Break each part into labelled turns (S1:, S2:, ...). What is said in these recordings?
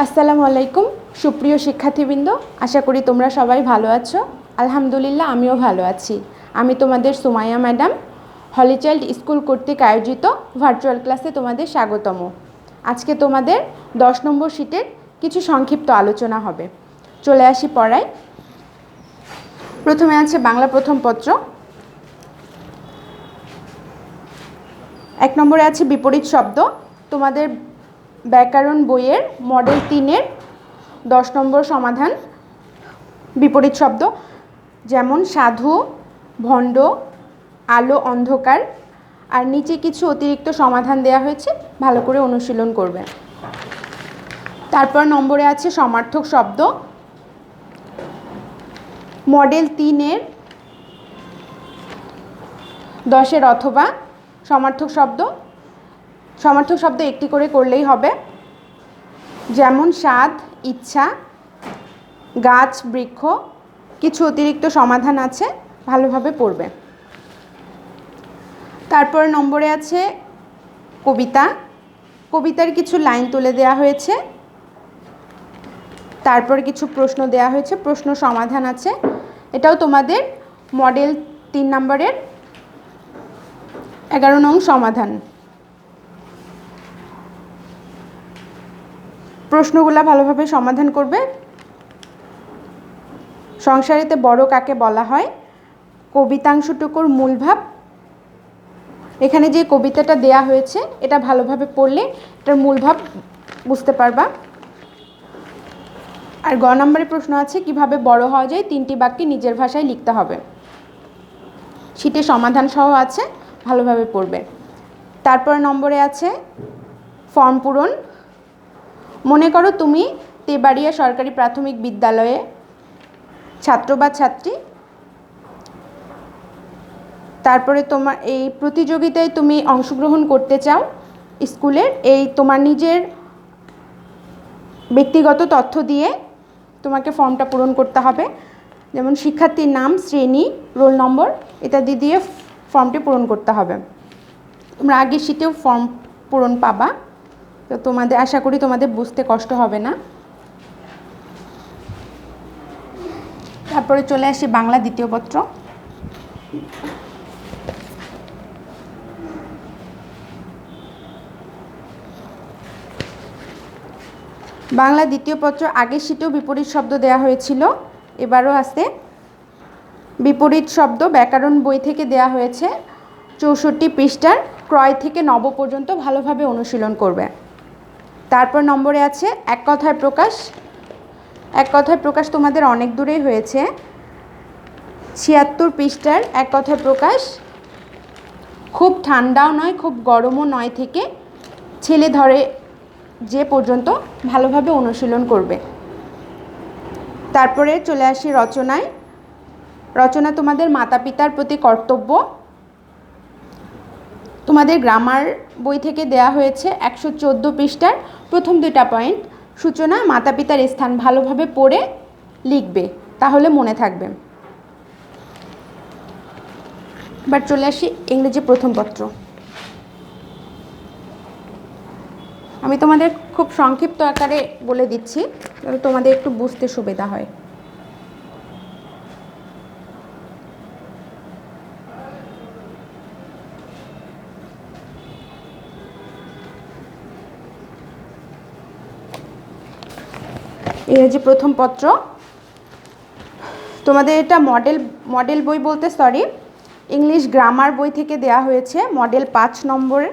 S1: আসসালামু আলাইকুম সুপ্রিয় শিক্ষার্থীবৃন্দ, আশা করি তোমরা সবাই ভালো আছো। আলহামদুলিল্লাহ, আমিও ভালো আছি। আমি তোমাদের সুমাইয়া ম্যাডাম, হলি চাইল্ড স্কুল কর্তৃক আয়োজিত ভার্চুয়াল ক্লাসে তোমাদের স্বাগতম। আজকে তোমাদের 10 নম্বর শীটের কিছু সংক্ষিপ্ত আলোচনা হবে। চলে আসি পড়ায়। প্রথমে আছে বাংলা প্রথম পত্র। 1 নম্বরে আছে বিপরীত শব্দ। তোমাদের ব্যাকরণ বইয়ের মডেল 3-এর 10 নম্বর সমাধান। বিপরীত শব্দ যেমন সাধু, ভণ্ড, আলো, অন্ধকার, আর নিচে কিছু অতিরিক্ত সমাধান দেওয়া হয়েছে, ভালো করে অনুশীলন করবে। তারপর নম্বরে আছে সমার্থক শব্দ। মডেল 3-এর 10-এর অথবা সমার্থক শব্দ একটি করে করলেই হবে। যেমন স্বাদ, ইচ্ছা, গাছ, বৃক্ষ, কিছু অতিরিক্ত সমাধান আছে, ভালোভাবে পড়বে। তারপর নম্বরে আছে কবিতার কিছু লাইন তুলে দেওয়া হয়েছে, তারপর কিছু প্রশ্ন দেওয়া হয়েছে, প্রশ্ন সমাধান আছে। এটাও তোমাদের মডেল 3 নম্বরের 11 নং সমাধান। প্রশ্নগুলো ভালোভাবে সমাধান করবে। সংসারেতে বড় কাকে বলা হয়? কবিতাংশটুকুর মূল ভাব। এখানে যে কবিতাটা দেয়া হয়েছে এটা ভালোভাবে পড়লে এটার মূল ভাব বুঝতে পারবা। আর গ নম্বরে প্রশ্ন আছে কিভাবে বড় হওয়া যায়, 3টি বাক্যে নিজের ভাষায় লিখতে হবে। শীটে সমাধান সহ আছে, ভালোভাবে পড়বে। তারপর নম্বরে আছে ফর্ম পূরণ। মনে করো তুমি তেবাড়িয়া সরকারি প্রাথমিক বিদ্যালয়ে ছাত্র বা ছাত্রী। তারপরে তোমার এই প্রতিযোগিতায় তুমি অংশগ্রহণ করতে চাও স্কুলের। এই তোমার নিজের ব্যক্তিগত তথ্য দিয়ে তোমাকে ফর্মটা পূরণ করতে হবে। যেমন শিক্ষার্থীর নাম, শ্রেণী, রোল নম্বর ইত্যাদি দিয়ে ফর্মটি পূরণ করতে হবে। তোমরা আগের শীটেও ফর্ম পূরণ পাবা, তো তোমাদের আশা করি তোমাদের বুঝতে কষ্ট হবে না। তারপরে চলে আসি বাংলা দ্বিতীয় পত্র। বাংলা দ্বিতীয় পত্র আগের শীটেও বিপরীত শব্দ দেওয়া হয়েছিল, এবারও আছে। বিপরীত শব্দ ব্যাকরণ বই থেকে দেওয়া হয়েছে, 64 পৃষ্ঠার ক্রয় থেকে নব পর্যন্ত ভালোভাবে অনুশীলন করবে। তারপর নম্বরে আছে এক কথায় প্রকাশ। এক কথায় প্রকাশ তোমাদের অনেক দূরেই হয়েছে, 76 পৃষ্ঠার এক কথায় প্রকাশ। খুব ঠান্ডাও নয় খুব গরমও নয় থেকে ছেলে ধরে যে পর্যন্ত ভালোভাবে অনুশীলন করবে। তারপরে চলে আসি রচনায়। রচনা তোমাদের মাতা পিতার প্রতি কর্তব্য। তোমাদের গ্রামার বই থেকে দেয়া হয়েছে 114 পৃষ্ঠার প্রথম 2টা পয়েন্ট। সূচনা, মাতা পিতার স্থান ভালোভাবে পড়ে লিখবে, তাহলে মনে থাকবে। এবার চলে আসি ইংরেজি প্রথম পত্র। আমি তোমাদের খুব সংক্ষিপ্ত আকারে বলে দিচ্ছি, তোমাদের একটু বুঝতে সুবিধা হয়। ইংরেজি প্রথম পত্র তোমাদের এটা মডেল বই বলতে ইংলিশ গ্রামার বই থেকে দেয়া হয়েছে, মডেল 5 নম্বরে।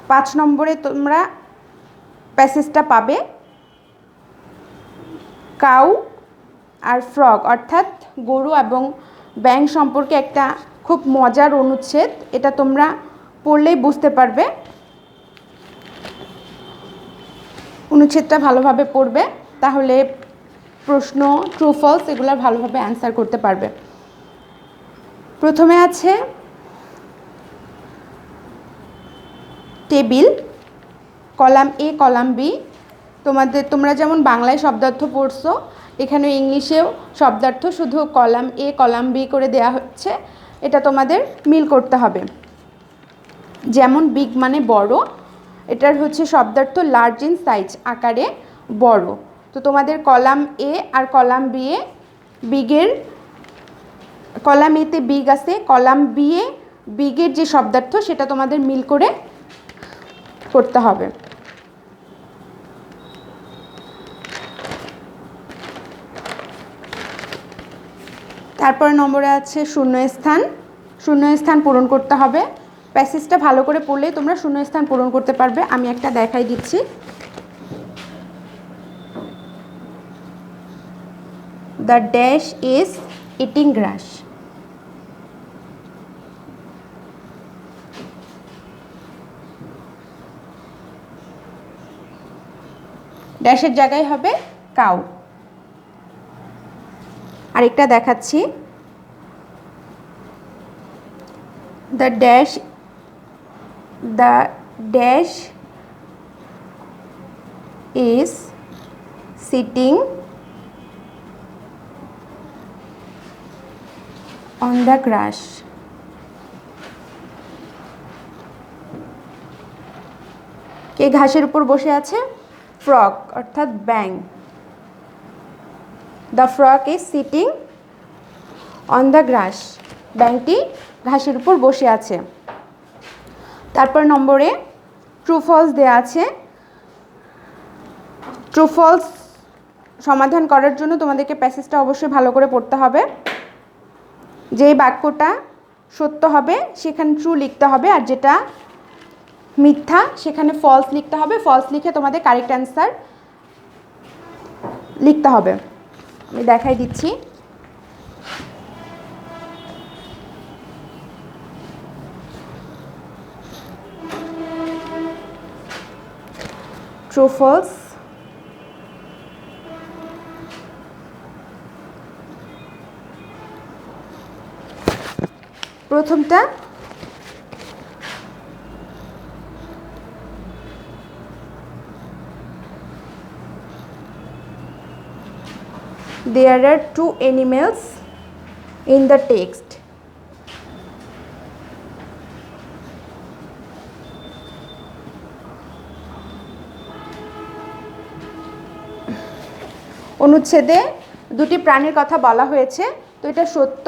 S1: 5 নম্বরে তোমরা প্যাসেজটা পাবে, কাউ আর ফ্রগ অর্থাৎ গরু এবং ব্যাঙ সম্পর্কে একটা খুব মজার অনুচ্ছেদ। এটা তোমরা পড়লেই বুঝতে পারবে। অনুচ্ছেদটা ভালোভাবে পড়বে, তাহলে প্রশ্ন ট্রু ফলস এগুলো ভালোভাবে অ্যান্সার করতে পারবে। প্রথমে আছে table, column A column B. তোমরা যেমন বাংলায় শব্দার্থ পড়ছো, এখানে ইংলিশেও শব্দার্থ, শুধু কলাম এ কলাম বি করে দেয়া হচ্ছে, এটা তোমাদের মিল করতে হবে। যেমন বিগ মানে বড়, এটার হচ্ছে শব্দার্থ লার্জ ইন সাইজ, আকারে বড়। তো তোমাদের কলাম এ আর কলাম বি এ, বিগের কলাম এতে বিগ আছে, কলাম বি এ বিগের যে শব্দার্থ সেটা তোমাদের মিল করে করতে হবে। তারপর নম্বরে আছে শূন্যস্থান। শূন্যস্থান পূরণ করতে হবে। প্যাসেজটা ভালো করে পড়লেই তোমরা শূন্যস্থান পূরণ করতে পারবে। আমি একটা দেখাই দিচ্ছি। The dash is eating grass. ড্যাশের জায়গায় হবে কাউ। আরেকটা দেখাচ্ছি। The dash is sitting on the grass. কে ঘাসের উপর বসে আছে? ফ্রগ অর্থাৎ ব্যাং। The frog is sitting on the grass. ব্যাংটি ঘাসের উপর বসে আছে। তারপর নম্বরে ট্রু ফলস দেওয়া আছে। ট্রু ফলস সমাধান করার জন্য তোমাদেরকে প্যাসেজটা অবশ্যই ভালো করে পড়তে হবে। যেই বাক্যটা সত্য হবে সেখানে ট্রু লিখতে হবে, আর যেটা মিথ্যা সেখানে ফলস লিখতে হবে। ফলস লিখে তোমাদের কারেক্ট অ্যান্সার লিখতে হবে। আমি দেখাই দিচ্ছি। True false. প্রথমটা, there are two animals in the text. অনুচ্ছেদে দুটি প্রাণীর কথা বলা হয়েছে, তো এটা সত্য।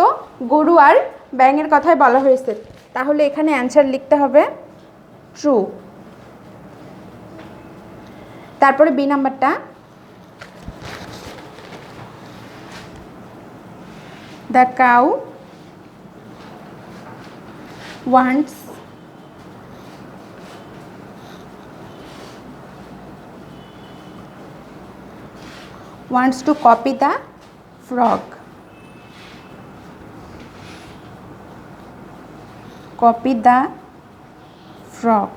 S1: গরু আর ব্যাঙের কথাই বলা হয়েছে, তাহলে এখানে অ্যান্সার লিখতে হবে ট্রু। তারপরে বি নাম্বারটা, the cow wants to copy the frog. Copy the frog.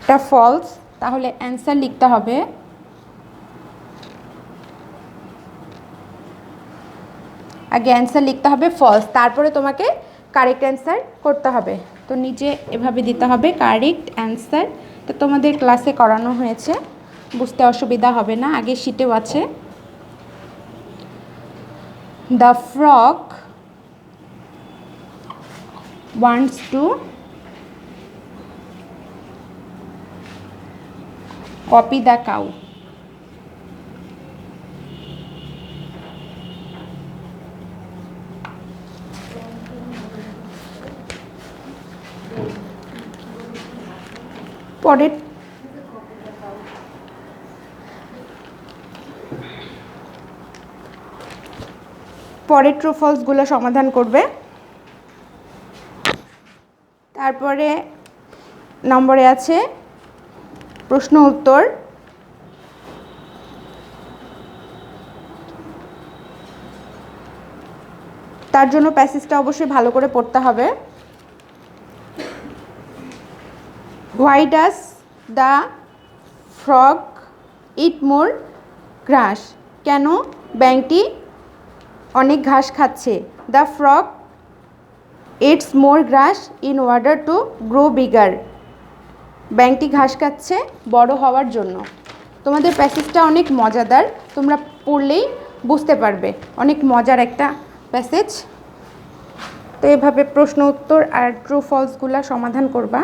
S1: এটা ফলস, তাহলে অ্যান্সার লিখতে হবে আগে অ্যান্সার লিখতে হবে ফলস, তারপরে তোমাকে কারেক্ট অ্যান্সার করতে হবে। তো নিচে এভাবে দিতে হবে কারেক্ট অ্যান্সার। তো তোমাদের ক্লাসে করানো হয়েছে, বুঝতে অসুবিধা হবে না, আগে শিটেও আছে। The frog wants to copy the cow. পরের ট্রু ফলসগুলো সমাধান করবে। তারপরে নম্বরে আছে প্রশ্ন উত্তর। তার জন্য প্যাসেজটা অবশ্যই ভালো করে পড়তে হবে। Why does the frog eat more grass? কেন ব্যাঙটি অনেক ঘাস খাচ্ছে? The frog eats more grass in order to grow bigger. ব্যাঙটি ঘাস খাচ্ছে বড় হওয়ার জন্য। তোমাদের প্যাসেজটা অনেক মজাদার, তোমরা পড়লেই বুঝতে পারবে, অনেক মজার একটা প্যাসেজ। তো এভাবে প্রশ্ন উত্তর আর ট্রু ফলসগুলো সমাধান করবা।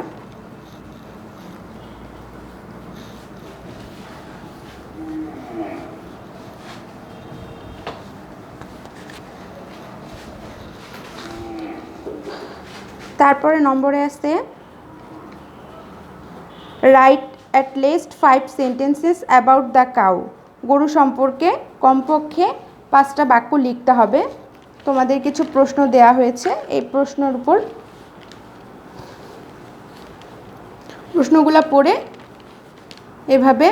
S1: তারপরে নম্বরে আছে right at least 5 sentences about the cow. গরু সম্পর্কে কমপক্ষে 5টা বাক্য লিখতে হবে। তোমাদের কিছু প্রশ্ন দেয়া হয়েছে, এই প্রশ্নের উপর প্রশ্নগুলো পড়ে এভাবে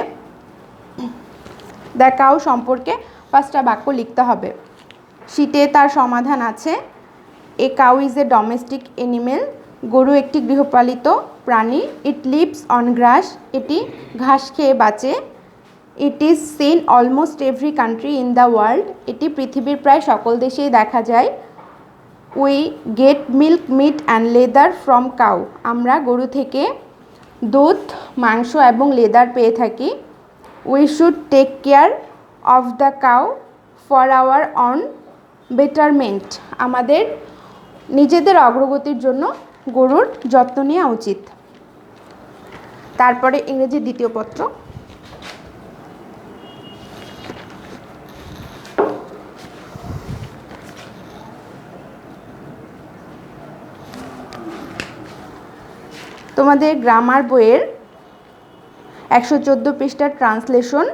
S1: দ্য কাউ সম্পর্কে 5টা বাক্য লিখতে হবে। শীটে তার সমাধান আছে। A cow is a domestic animal. গরু একটি গৃহপালিত প্রাণী। It lives on grass. এটি ঘাস খেয়ে বাঁচে। It is seen almost every country in the world. এটি পৃথিবীর প্রায় সকল দেশেই দেখা যায়। We get milk, meat and leather from cow. আমরা গরু থেকে দুধ, মাংস এবং লেদার পেয়ে থাকি। We should take care of the cow for our own betterment. আমাদের নিজেদের অগ্রগতির জন্য গরুর যত্ন নেওয়া উচিত। তারপরে ইংরেজি দ্বিতীয় পত্র। তোমাদের গ্রামার বইয়ের 114 পৃষ্ঠার ট্রান্সলেশন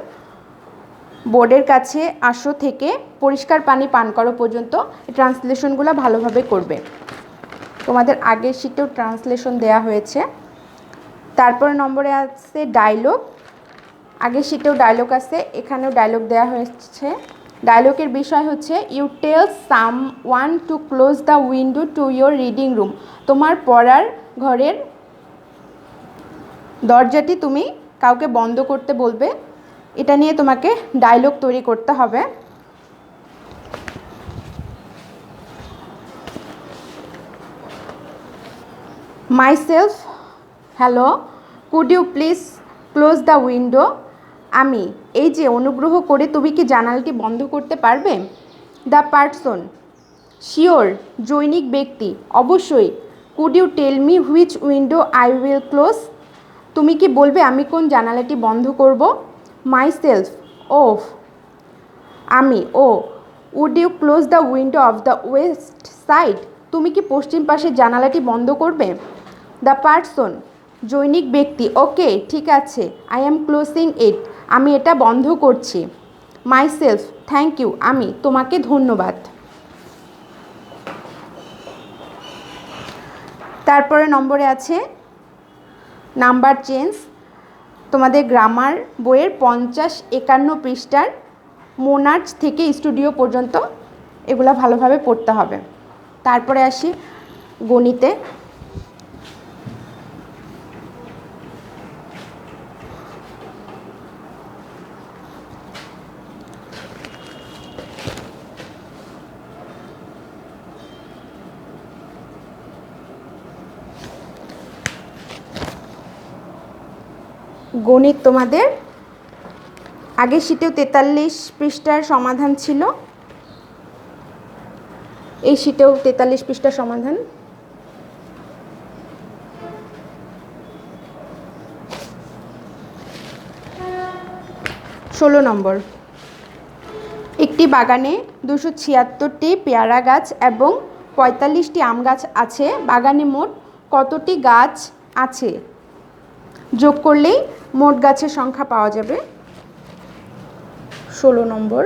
S1: বোর্ডের কাছে আসো থেকে পরিষ্কার পানি পান করো পর্যন্ত ট্রান্সলেশনগুলো ভালোভাবে করবে। তোমাদের আগের শীটেও ট্রান্সলেশন দেয়া হয়েছে। তারপর নম্বরে আছে ডায়লগ। আগের শীটেও ডায়লগ আছে, এখানেও ডায়লগ দেয়া হয়েছে। ডায়লগের বিষয় হচ্ছে you tell someone to close the window to your reading room. তোমার পড়ার ঘরের দরজাটি তুমি কাউকে বন্ধ করতে বলবে। এটা নিয়ে তোমাকে ডায়লগ তৈরি করতে হবে। Myself, hello, could you please close the window. আমি, এই যে, অনুগ্রহ করে তুমি কি জানালাটি বন্ধ করতে পারবে। দ্য পারসন, শিওর, জৈনিক ব্যক্তি, অবশ্যই। Could you tell me which window I will close. তুমি কি বলবে আমি কোন জানালাটি বন্ধ করব। মাইসেলফ, ওফ, আমি, ও। Would you close the window of the west side. তুমি কি পশ্চিম পাশের জানালাটি বন্ধ করবে। দ্য পারসন, জৈনিক ব্যক্তি, ওকে, ঠিক আছে। আই অ্যাম ক্লোজিং ইট। আমি এটা বন্ধ করছি। মাইসেলফ, থ্যাংক ইউ, আমি, তোমাকে ধন্যবাদ। তারপরে নম্বরে আছে নাম্বার চেঞ্জ। তোমাদের গ্রামার বইয়ের 50-51 পৃষ্ঠার মোনার্চ থেকে স্টুডিও পর্যন্ত এগুলো ভালোভাবে পড়তে হবে। তারপরে আসি গণিতে। গণিত তোমাদের আগের শীটেও 43 পৃষ্ঠার সমাধান ছিল, এই শীটেও 43 পৃষ্ঠার সমাধান। ষোলো নম্বর। একটি বাগানে 276টি পেয়ারা গাছ এবং 45টি আম গাছ আছে। বাগানে মোট কতটি গাছ আছে যোগ করলেই মোট গাছের সংখ্যা পাওয়া যাবে। 16 নম্বর।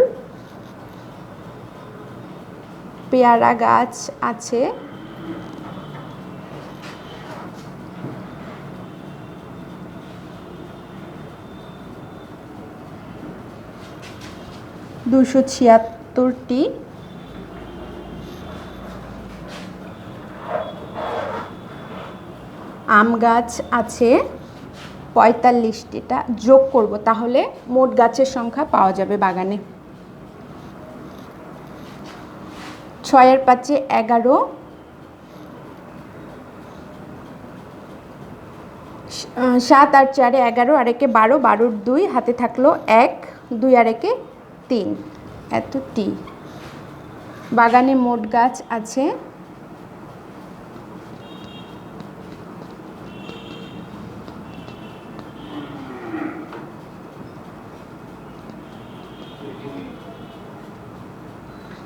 S1: পেয়ারা গাছ আছে, দুশো 76টি আম গাছ আছে, 45টিটা যোগ করব, তাহলে মোট গাছের সংখ্যা পাওয়া যাবে বাগানে। 6 আর 5 11, 7 আর 4 11, আর 1 12, 12 2 হাতে থাকলো 1, 2 আর 1 3, এতটি। বাগানে মোট গাছ আছে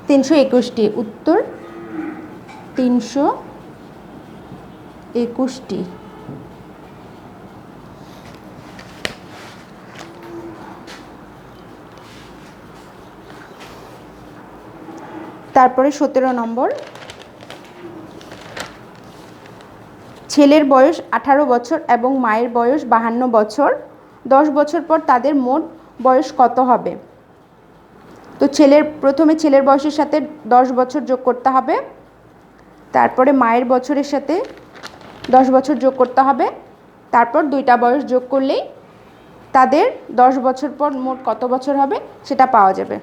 S1: 321টি। উত্তর 321টি। তারপরে 17 নম্বর, ছেলের বয়স 18 বছর এবং মায়ের বয়স 52 বছর। 10 বছর পর তাদের মোট বয়স কত হবে? তো প্রথমে ছেলের বয়সের সাথে 10 বছর যোগ করতে হবে, তারপরে মায়ের বছরের সাথে 10 বছর যোগ করতে হবে, তারপর দুইটা বয়স যোগ করলেই তাদের 10 বছর পর মোট কত বছর হবে সেটা পাওয়া যাবে।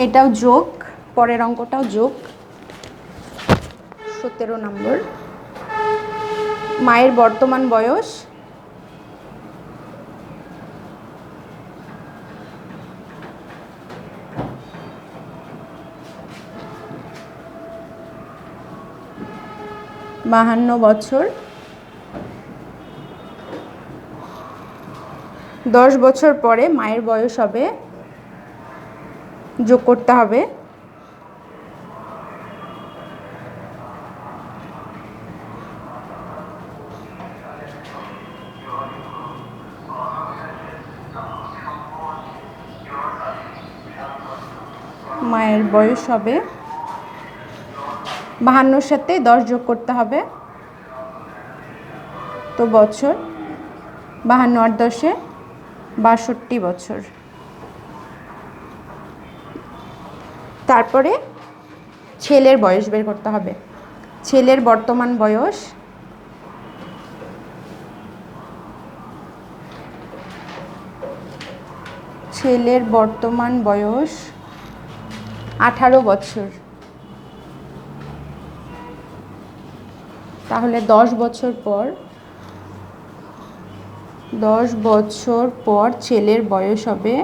S1: এটাও যোগ, পরের অঙ্কটাও যোগ। 17 নম্বর, মায়ের বর্তমান বয়স বাহান্ন বছর। 10 বছর পরে মায়ের বয়স হবে, যোগ করতে হবে, মায়ের বয়স হবে 52-র সাথে 10 যোগ করতে হবে, তো বছর 52 আর 10-এ 62 বছর। তারপরে ছেলের বয়স বের করতে হবে। ছেলের বর্তমান বয়স ছেলের বর্তমান বয়স 18 বছর। তাহলে 10 বছর পর ছেলের বয়স হবে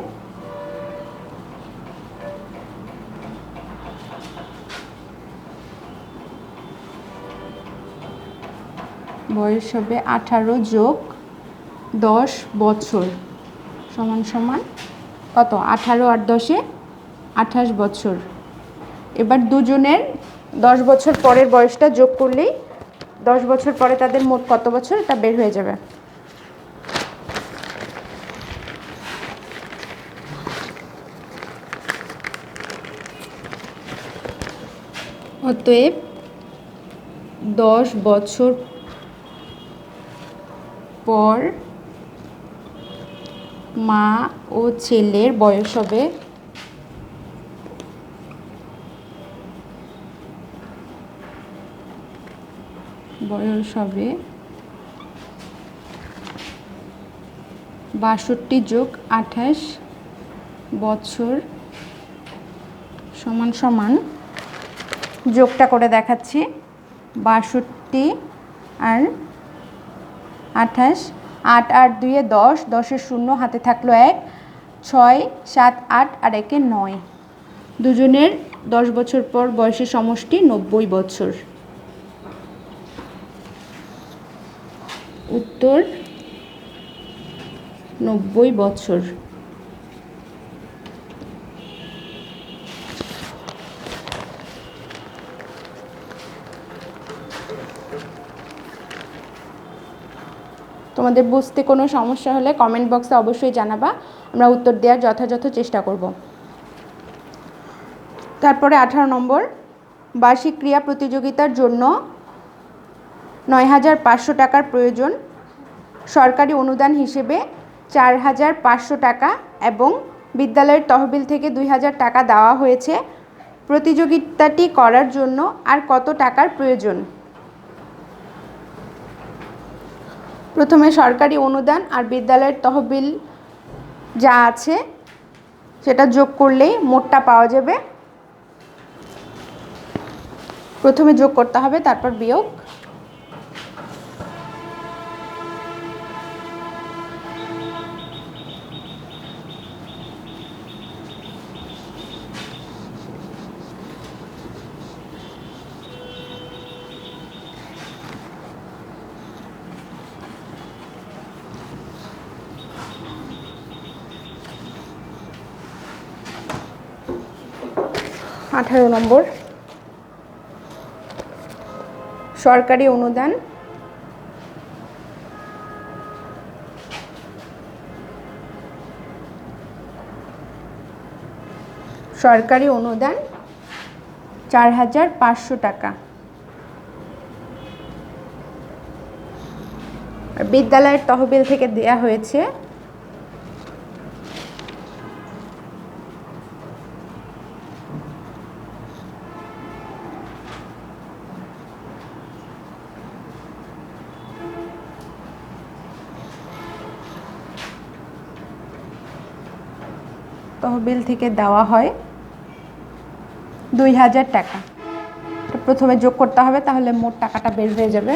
S1: 18 যোগ 10 বছর সমান সমান কত? 18 আর 10-এ 28 বছর। এবার দুজনের 10 বছর পরের বয়সটা যোগ করলেই 10 বছর পরে তাদের মোট কত বছর এটা বের হয়ে যাবে। অতএব 10 বছর পর মা ও ছেলের বয়স হবে 62 যোগ 28 বছর সমান সমান, যোগটা করে দেখাচ্ছি, 62 আর 28, 8 আর 2-এ 10, 10-এর শূন্য হাতে থাকলো 1, 6, 7, 8 আর 1-এ 9। দুজনের 10 বছর পর বয়সের সমষ্টি 90 বছর। উত্তর 90 বছর। তোমাদের বুঝতে কোনো সমস্যা হলে কমেন্ট বক্সে অবশ্যই জানাবা, আমরা উত্তর দেওয়ার যথাযথ চেষ্টা করব। তারপরে 18 নম্বর, বার্ষিক ক্রীড়া প্রতিযোগিতার জন্য 9,500 টাকার প্রয়োজন। সরকারি অনুদান হিসেবে 4,500 টাকা এবং বিদ্যালয়ের তহবিল থেকে 2,000 টাকা দেওয়া হয়েছে। প্রতিযোগিতাটি করার জন্য আর কত টাকার প্রয়োজন? প্রথমে সরকারি অনুদান আর বিদ্যালয়ের তহবিল যা আছে সেটা যোগ করলেই মোটটা পাওয়া যাবে। প্রথমে যোগ করতে হবে, তারপর বিয়োগ। 18 নম্বর, সরকারি অনুদান। সরকারি অনুদান 4500 টাকা। বিদ্যালয়ের তহবিল থেকে দেয়া হয়েছে তহবিল থেকে দেওয়া হয় 2000 টাকা। প্রথমে যোগ করতে হবে, তাহলে মোট টাকাটা বের হয়ে যাবে।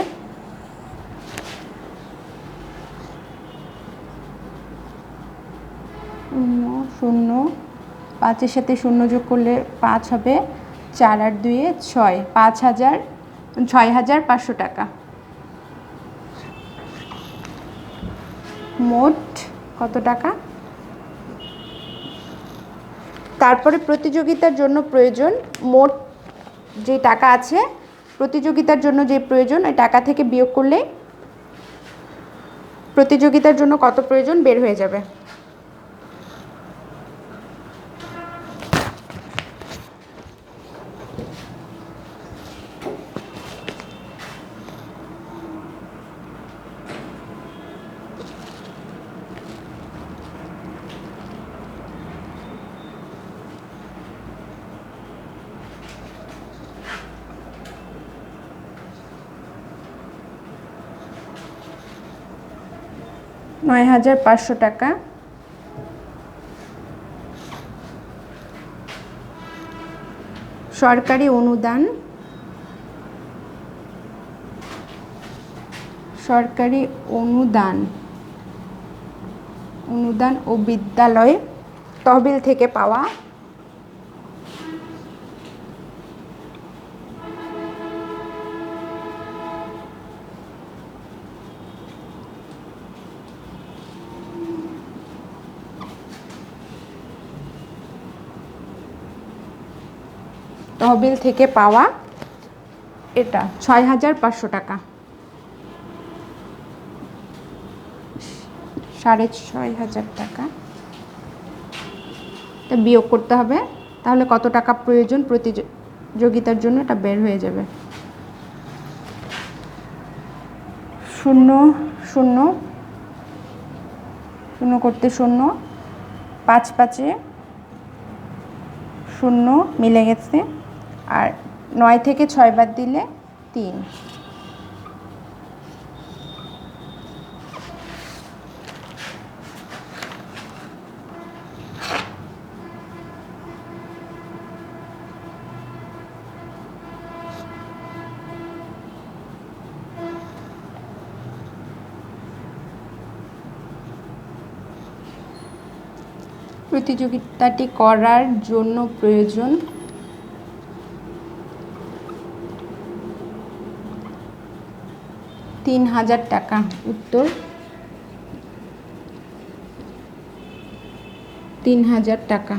S1: শূন্য, 5-এর সাথে 0 যোগ করলে 5 হবে, 4 আর 2 6, 6500 টাকা। মোট কত টাকা? তারপরে প্রতিযোগিতার জন্য প্রয়োজন, মোট যে টাকা আছে প্রতিযোগিতার জন্য যে প্রয়োজন, ওই টাকা থেকে বিয়োগ করলে প্রতিযোগিতার জন্য কত প্রয়োজন বের হয়ে যাবে। $9500 টাকা। সরকারি অনুদান, সরকারি অনুদান ও বিদ্যালয় তহবিল থেকে পাওয়া এটা 6500 টাকা। 6500 টাকা এটা বিয়োগ করতে হবে, তাহলে কত টাকা প্রয়োজন প্রতিযোগিতার জন্য এটা বের হয়ে যাবে। 0 0 0 করতে 0, 5 5 0 মিলে গেছে, আর 9 থেকে 6 বাদ দিলে 3। প্রতিযোগিতাটি করার জন্য প্রয়োজন $3000 টাকা। উত্তর 3000 টাকা।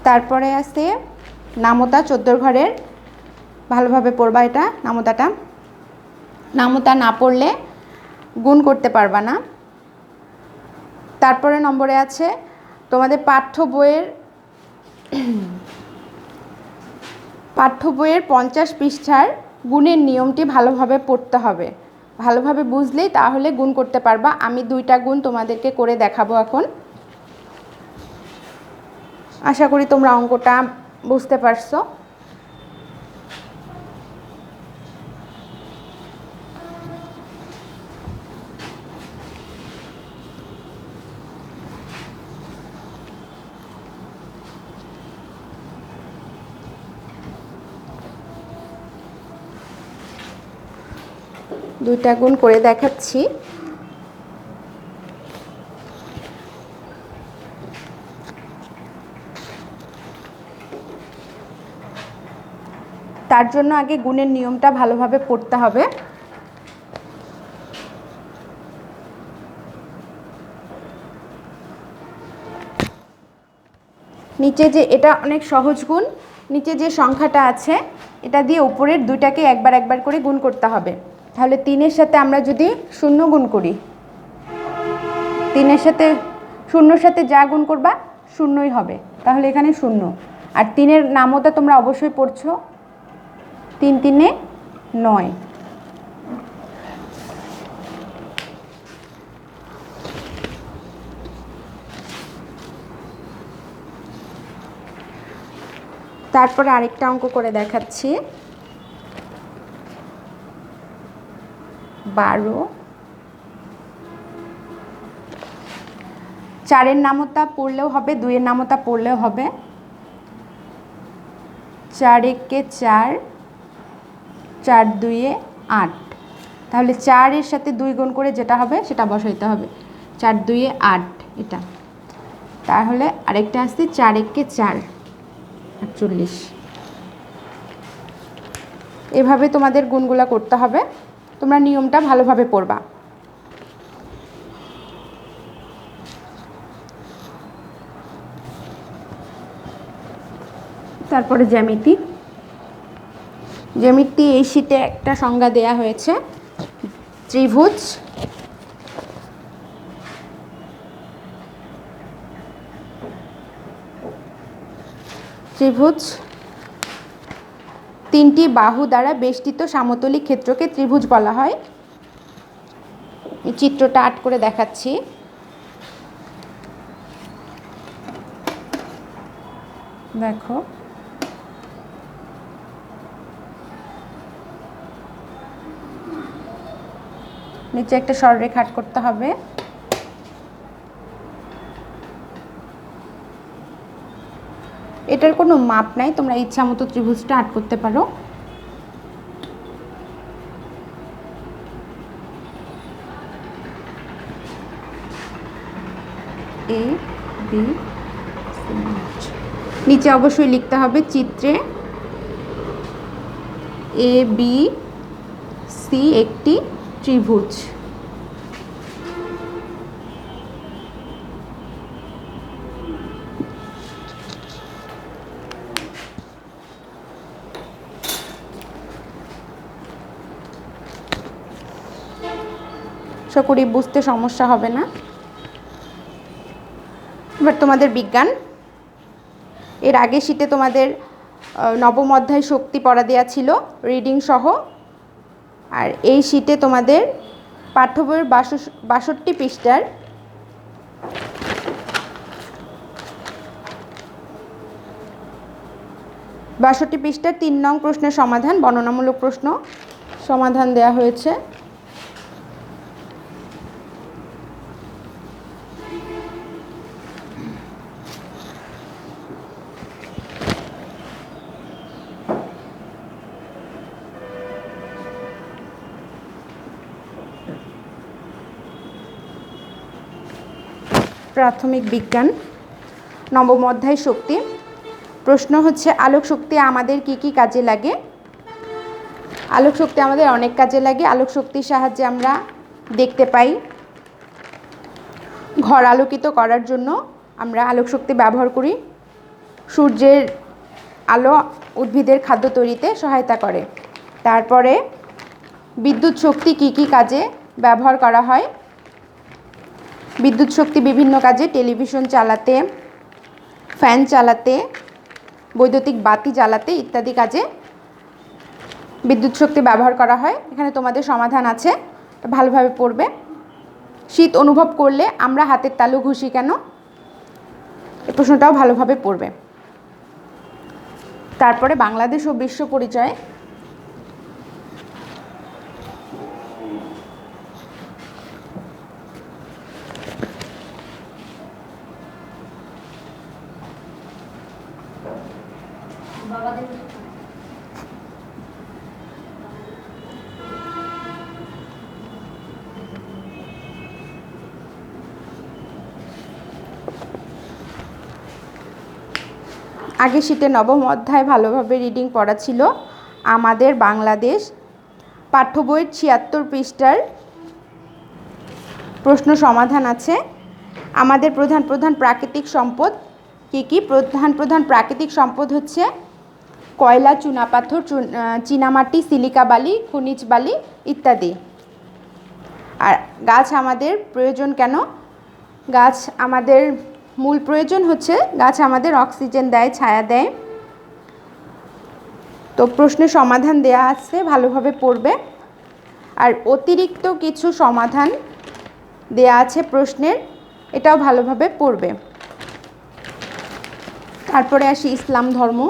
S1: তারপরে আছে নামতা 14 ঘরের, ভালোভাবে পড়বা এটা নামতাটা। নামতা না পড়লে গুণ করতে পারবা না। তারপরে নম্বরে আছে তোমাদের পাঠ্য বইয়ের 50 পৃষ্ঠার গুণের নিয়মটি ভালোভাবে পড়তে হবে। ভালোভাবে বুঝলেই তাহলে গুণ করতে পারবা। আমি 2টা গুণ তোমাদেরকে করে দেখাবো এখন। আশা করি তোমরা অঙ্কটা বুঝতে পারছো। দুইটা গুণ করে দেখাচ্ছি। তার জন্য আগে গুণের নিয়মটা ভালোভাবে পড়তে হবে। নিচে যে এটা অনেক সহজ গুণ, নিচে যে সংখ্যাটা আছে এটা দিয়ে উপরের দুইটাকে একবার একবার করে গুণ করতে হবে। তাহলে 3-এর সাথে আমরা যদি 0 গুণ করি, 3-এর সাথে 0-র সাথে যা গুণ করবা 0ই হবে, তাহলে এখানে 0। আর 3-এর নামতা তোমরা অবশ্যই পড়ছো, 3 3 9। তারপরে আরেকটা অঙ্ক করে দেখাচ্ছি। 12, 4-এর নামতা পড়লেও হবে, 2-এর নামতা পড়লেও হবে। 4 1 4, 4 2 8। তাহলে 4-এর সাথে 2 গুণ করে যেটা হবে সেটা বসাইতে হবে, 4 2 8 এটা। তাহলে আরেকটা আসছে 4 1 4, 48। এভাবে তোমাদের গুণগুলা করতে হবে, তোমরা নিয়মটা ভালোভাবে পড়বা। তারপরে জ্যামিতি। জ্যামিতি এই শীটে একটা সংজ্ঞা দেয়া হয়েছে, ত্রিভুজ। ত্রিভুজ 3টি বাহু দ্বারা বেষ্টিত সমতলিক ক্ষেত্রকে ত্রিভুজ বলা হয়। এই চিত্রটা আট করে দেখাচ্ছি। দেখো, নিচে একটা সরলরেখা আট করতে হবে। এটার কোনো মাপ নাই, তোমরা ইচ্ছা মতো ত্রিভুজটা আট করতে পারো। এ বি সি, নিচে অবশ্যই লিখতে হবে চিত্রে এ বি সি একটি ত্রিভুজ। আশা করি বুঝতে সমস্যা হবে না। এবার তোমাদের বিজ্ঞান। এর আগে শীটে তোমাদের নবম অধ্যায় শক্তি পড়া দেওয়া ছিল রিডিং সহ, আর এই শীটে তোমাদের পাঠ্য বইয়ের 62 পৃষ্ঠার 3 নং প্রশ্নের সমাধান, বর্ণনামূলক প্রশ্ন সমাধান দেয়া হয়েছে। প্রাথমিক বিজ্ঞান, নবম অধ্যায় শক্তি। প্রশ্ন হচ্ছে, আলোক শক্তি আমাদের কি কি কাজে লাগে? আলোক শক্তি আমাদের অনেক কাজে লাগে। আলোক শক্তির সাহায্যে আমরা দেখতে পাই। ঘর আলোকিত করার জন্য আমরা আলোক শক্তি ব্যবহার করি। সূর্যের আলো উদ্ভিদের খাদ্য তৈরিতে সহায়তা করে। তারপরে বিদ্যুৎ শক্তি কি কি কাজে ব্যবহার করা হয়? বিদ্যুৎ শক্তি বিভিন্ন কাজে, টেলিভিশন চালাতে, ফ্যান চালাতে, বৈদ্যুতিক বাতি জ্বালাতে ইত্যাদি কাজে বিদ্যুৎ শক্তি ব্যবহার করা হয়। এখানে তোমাদের সমাধান আছে, ভালোভাবে পড়বে। শীত অনুভব করলে আমরা হাতের তালু ঘষি কেন? এই প্রশ্নটাও ভালোভাবে পড়বে। তারপরে বাংলাদেশ ও বিশ্ব পরিচয়। আগে শীতে নবম অধ্যায় ভালোভাবে রিডিং পড়া ছিল। আমাদের বাংলাদেশ পাঠ্য বইয়ের 76 পৃষ্ঠার প্রশ্ন সমাধান আছে। আমাদের প্রধান প্রধান প্রাকৃতিক সম্পদ কী কী? প্রধান প্রধান প্রাকৃতিক সম্পদ হচ্ছে কয়লা, চুনাপাথর, চীনামাটি, সিলিকা বালি, খনিজ বালি ইত্যাদি। আর গাছ আমাদের প্রয়োজন কেন? গাছ আমাদের মূল প্রয়োজন হচ্ছে গাছ আমাদের অক্সিজেন দেয়, ছায়া দেয়। তো প্রশ্নের সমাধান দেয়া আছে, ভালোভাবে পড়বে। আর অতিরিক্ত কিছু সমাধান দেয়া আছে প্রশ্নের, এটাও ভালোভাবে পড়বে। তারপরে আসি ইসলাম ধর্ম।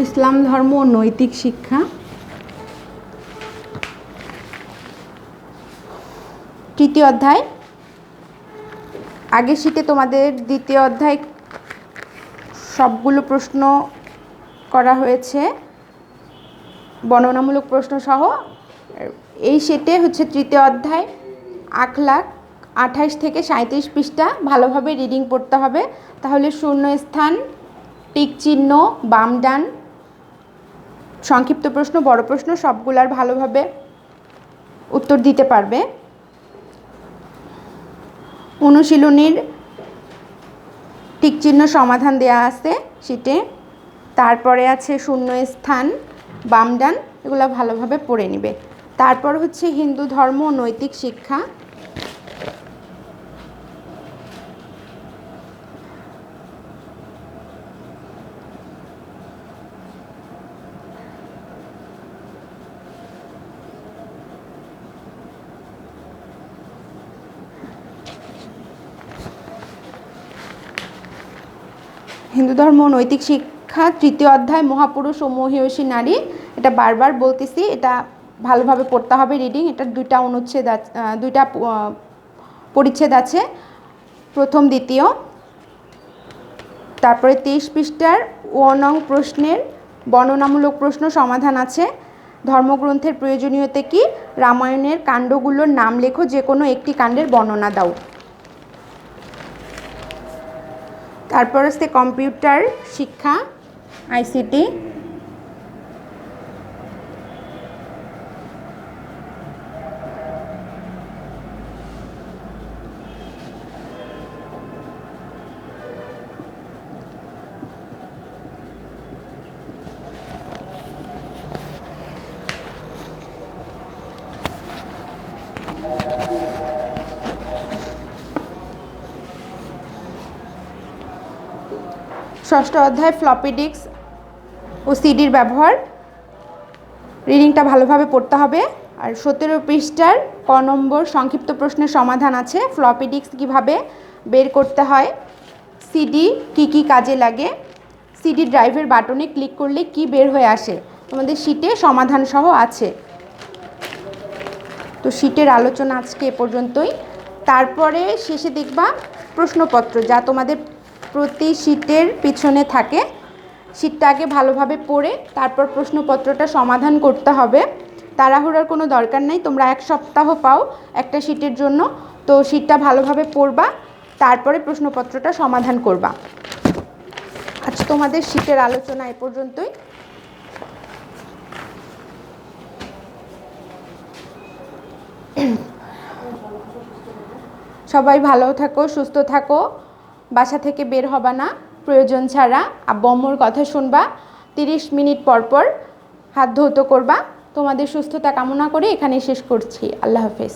S1: ইসলাম ধর্ম ও নৈতিক শিক্ষা, তৃতীয় অধ্যায়। আগের শীটে তোমাদের দ্বিতীয় অধ্যায় সবগুলো প্রশ্ন করা হয়েছে, বর্ণনামূলক প্রশ্ন সহ। এই শীটে হচ্ছে তৃতীয় অধ্যায়, আখলাক, 28 থেকে 37 পৃষ্ঠা। ভালোভাবে রিডিং পড়তে হবে, তাহলে শূন্যস্থান, টিক চিহ্ন, বাম ডান, সংক্ষিপ্ত প্রশ্ন, বড় প্রশ্ন সবগুলার ভালোভাবে উত্তর দিতে পারবে। অনুশীলনীর টিক চিহ্ন সমাধান দেয়া আছে শীটে। তারপরে আছে শূন্যস্থান, বাম ডান, এগুলো ভালোভাবে পড়ে নিবে। তারপর হচ্ছে হিন্দু ধর্ম ও নৈতিক শিক্ষা। হিন্দু ধর্ম ও নৈতিক শিক্ষা, তৃতীয় অধ্যায়, মহাপুরুষ ও মহীয়সী নারী। এটা বারবার বলতেছি, এটা ভালোভাবে পড়তে হবে রিডিং। এটার দুইটা পরিচ্ছেদ আছে, প্রথম দ্বিতীয়। তারপরে 23 পৃষ্ঠার 1 নং প্রশ্নের বর্ণনামূলক প্রশ্ন সমাধান আছে। ধর্মগ্রন্থের প্রয়োজনীয়তা কি? রামায়ণের কাণ্ডগুলোর নাম লেখো, যে কোনো একটি কাণ্ডের বর্ণনা দাও। তারপর আছে কম্পিউটার শিক্ষা, আইসিটি। ষষ্ঠ অধ্যায়, ফ্লপি ডিস্ক ও সিডির ব্যবহার। রিডিংটা ভালোভাবে পড়তে হবে। আর 17 পৃষ্ঠার ক নম্বর সংক্ষিপ্ত প্রশ্নের সমাধান আছে। ফ্লপি ডিস্ক কীভাবে বের করতে হয়, সিডি কি কি কাজে লাগে, সিডি ড্রাইভের বাটনে ক্লিক করলে কি বের হয়ে আসে, তোমাদের শীটে সমাধান সহ আছে। তো শীটের আলোচনা আজকে এ পর্যন্তই। তারপরে শেষে দেখবা প্রশ্নপত্র, যা তোমাদের প্রতি শীটের পিছনে থাকে। শীটটা আগে ভালোভাবে পড়ে তারপর প্রশ্নপত্রটা সমাধান করতে হবে। তাড়াহুড়ার কোনো দরকার নাই, তোমরা 1 সপ্তাহ পাও একটা শীটের জন্য। তো শীটটা ভালোভাবে পড়বা, তারপরে প্রশ্নপত্রটা সমাধান করবা। আজ তোমাদের শীটের আলোচনা এ পর্যন্তই। সবাই ভালো থাকো, সুস্থ থাকো, বাসা থেকে বের হবা না প্রয়োজন ছাড়া। আব্বু আম্মুর কথা শুনবা, 30 মিনিট পর পর হাত ধৌত করবা। তোমাদের সুস্থতা কামনা করে এখানেই শেষ করছি। আল্লাহ হাফেজ।